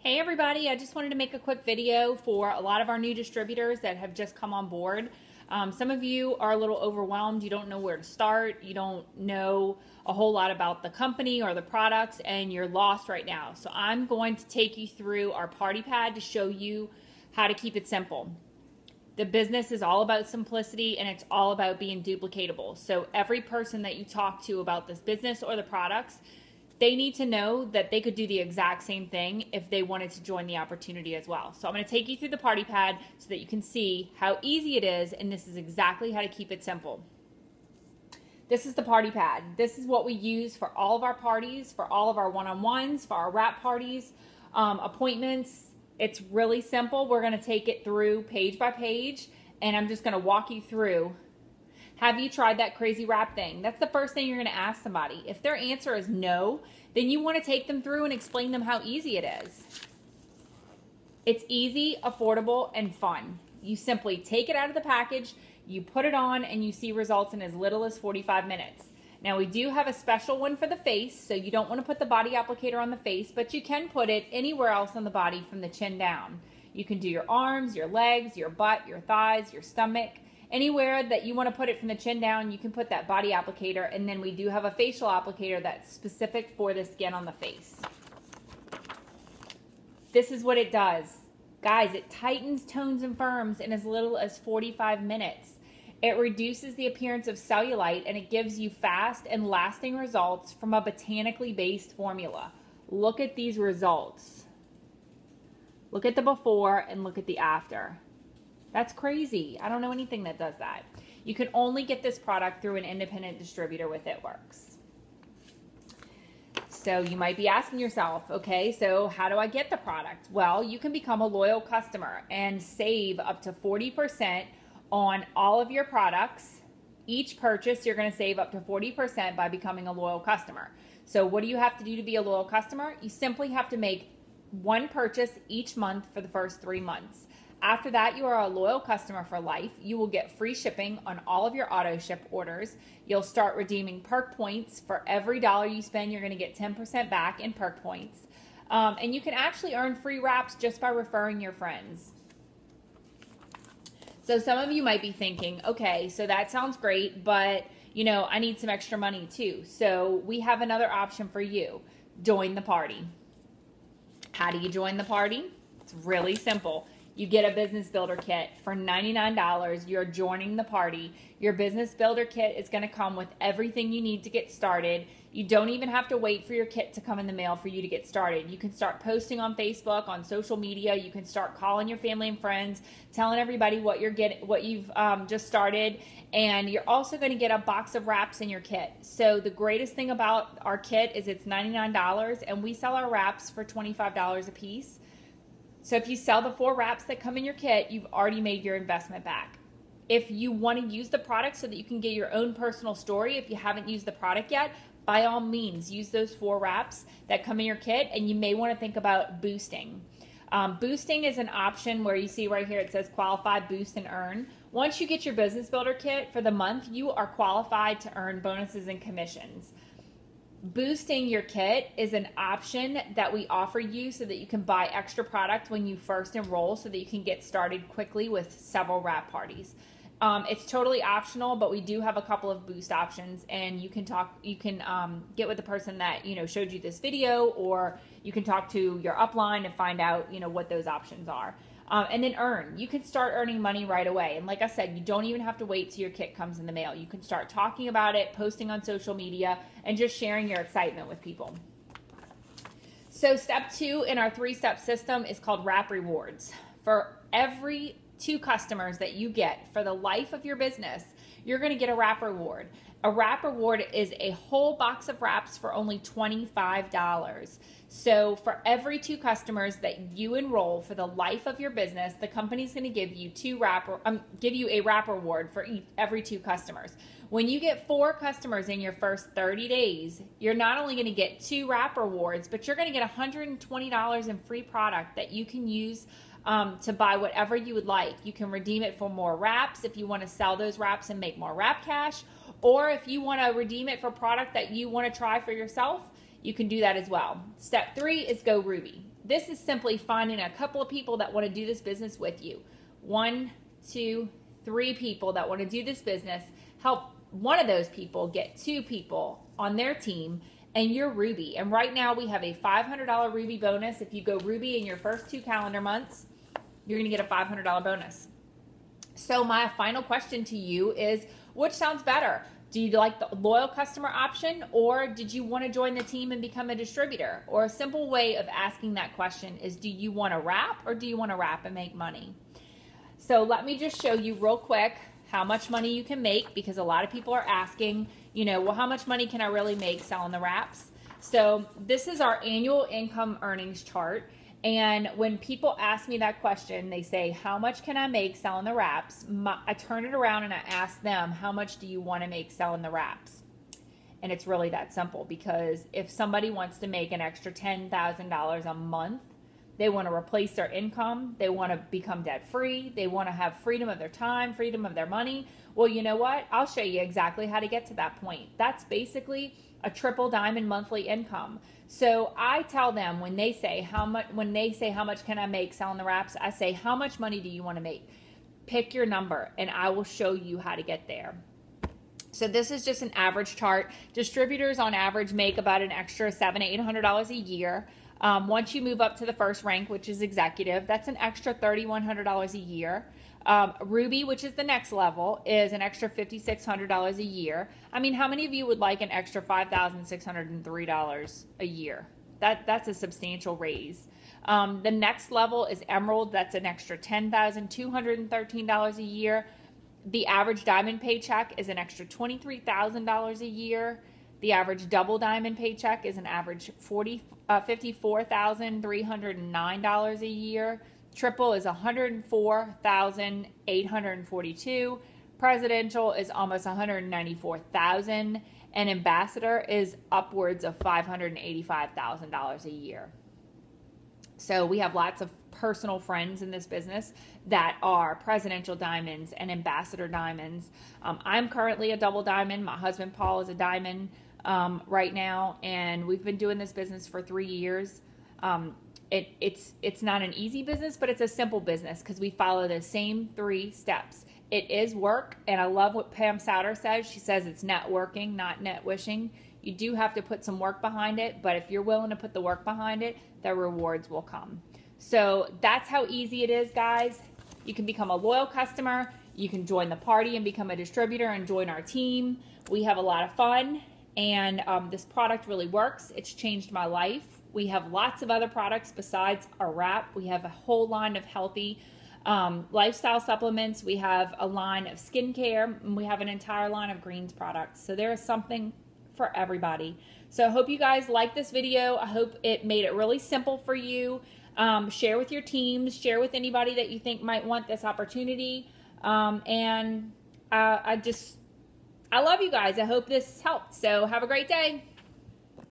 Hey everybody, I just wanted to make a quick video for a lot of our new distributors that have just come on board. Some of you are a little overwhelmed. You don't know where to start. You don't know a whole lot about the company or the products and you're lost right now. So I'm going to take you through our party pad to show you how to keep it simple. The business is all about simplicity and it's all about being duplicatable. So every person that you talk to about this business or the products, they need to know that they could do the exact same thing if they wanted to join the opportunity as well. So I'm going to take you through the party pad so that you can see how easy it is, and this is exactly how to keep it simple. This is the party pad. This is what we use for all of our parties, for all of our one-on-ones, for our wrap parties, appointments. It's really simple. We're going to take it through page by page, and I'm just going to walk you through. Have you tried that crazy wrap thing? That's the first thing you're going to ask somebody. If their answer is no, then you want to take them through and explain them how easy it is. It's easy, affordable, and fun. You simply take it out of the package, you put it on, and you see results in as little as 45 minutes. Now, we do have a special one for the face, so you don't want to put the body applicator on the face, but you can put it anywhere else on the body from the chin down. You can do your arms, your legs, your butt, your thighs, your stomach. Anywhere that you want to put it from the chin down, you can put that body applicator, and then we do have a facial applicator that's specific for the skin on the face. This is what it does. Guys, it tightens, tones, and firms in as little as 45 minutes. It reduces the appearance of cellulite, and it gives you fast and lasting results from a botanically based formula. Look at these results. Look at the before and look at the after. That's crazy. I don't know anything that does that. You can only get this product through an independent distributor with It Works. So you might be asking yourself, okay, so how do I get the product? Well, you can become a loyal customer and save up to 40% on all of your products. Each purchase, you're going to save up to 40% by becoming a loyal customer. So what do you have to do to be a loyal customer? You simply have to make one purchase each month for the first 3 months. After that, you are a loyal customer for life. You will get free shipping on all of your auto ship orders. You'll start redeeming perk points. For every dollar you spend, you're going to get 10% back in perk points. And you can actually earn free wraps just by referring your friends. So some of you might be thinking, okay, so that sounds great, but you know, I need some extra money too. So we have another option for you. Join the party. How do you join the party? It's really simple. You get a business builder kit for $99. You're joining the party. Your business builder kit is going to come with everything you need to get started. You don't even have to wait for your kit to come in the mail for you to get started. You can start posting on Facebook, on social media. You can start calling your family and friends, telling everybody what you've just started, and you're also going to get a box of wraps in your kit. So the greatest thing about our kit is it's $99, and we sell our wraps for $25 a piece. So if you sell the 4 wraps that come in your kit, you've already made your investment back. If you want to use the product so that you can get your own personal story, if you haven't used the product yet, by all means, use those 4 wraps that come in your kit, and you may want to think about boosting. Boosting is an option where you see right here it says qualify, boost, and earn. Once you get your business builder kit for the month, you are qualified to earn bonuses and commissions. Boosting your kit is an option that we offer you so that you can buy extra product when you first enroll so that you can get started quickly with several wrap parties. It's totally optional, but we do have a couple of boost options, and you can get with the person that showed you this video, or you can talk to your upline and find out what those options are. And then earn. You can start earning money right away. And like I said, you don't even have to wait till your kit comes in the mail. You can start talking about it, posting on social media, and just sharing your excitement with people. So step 2 in our 3-step system is called Wrap Rewards. For every 2 customers that you get for the life of your business, you're going to get a wrap reward. A wrap reward is a whole box of wraps for only $25. So for every 2 customers that you enroll for the life of your business, the company's going to give you a wrap reward for every 2 customers. When you get 4 customers in your first 30 days, you're not only going to get 2 wrap rewards, but you're going to get $120 in free product that you can use to buy whatever you would like. You can redeem it for more wraps if you want to sell those wraps and make more wrap cash, or if you want to redeem it for product that you want to try for yourself, you can do that as well. Step 3 is Go Ruby. this is simply finding a couple of people that want to do this business with you. 1, 2, 3 people that want to do this business. Help one of those people get 2 people on their team, and you're Ruby. And right now we have a $500 Ruby bonus. If you go Ruby in your first 2 calendar months, you're going to get a $500 bonus. So my final question to you is, which sounds better? Do you like the loyal customer option, or did you want to join the team and become a distributor? Or a simple way of asking that question is, do you want to wrap, or do you want to wrap and make money? So let me just show you real quick how much money you can make, because a lot of people are asking, you know, well, how much money can I really make selling the wraps? So this is our annual income earnings chart. And when people ask me that question, they say, how much can I make selling the wraps? I turn it around and I ask them, how much do you want to make selling the wraps? And it's really that simple, because if somebody wants to make an extra $10,000 a month, they want to replace their income, they want to become debt free, they want to have freedom of their time, freedom of their money. Well, you know what? I'll show you exactly how to get to that point. That's basically a triple diamond monthly income. So I tell them, when they say how much can I make selling the wraps, I say, how much money do you want to make? Pick your number and I will show you how to get there. So this is just an average chart. Distributors on average make about an extra $700 to $800 a year. Once you move up to the first rank, which is executive, that's an extra $3,100 a year. Ruby, which is the next level, is an extra $5,600 a year. I mean, how many of you would like an extra $5,603 a year? That's a substantial raise. The next level is Emerald. That's an extra $10,213 a year. The average diamond paycheck is an extra $23,000 a year. The average double diamond paycheck is an average $54,309 a year. Triple is $104,842. Presidential is almost $194,000, and ambassador is upwards of $585,000 a year. So we have lots of personal friends in this business that are presidential diamonds and ambassador diamonds. I'm currently a double diamond. My husband Paul is a diamond right now, and we've been doing this business for 3 years. It's not an easy business, but it's a simple business because we follow the same 3 steps. It is work, and I love what Pam Souter says. She says it's networking, not net wishing. You do have to put some work behind it, but if you're willing to put the work behind it, the rewards will come. So that's how easy it is, guys. You can become a loyal customer. You can join the party and become a distributor and join our team. We have a lot of fun, and this product really works. It's changed my life. We have lots of other products besides our wrap. We have a whole line of healthy lifestyle supplements. We have a line of skincare, and we have an entire line of greens products. So there is something for everybody. So I hope you guys like this video. I hope it made it really simple for you. Share with your teams, share with anybody that you think might want this opportunity. I love you guys. I hope this helped. So have a great day.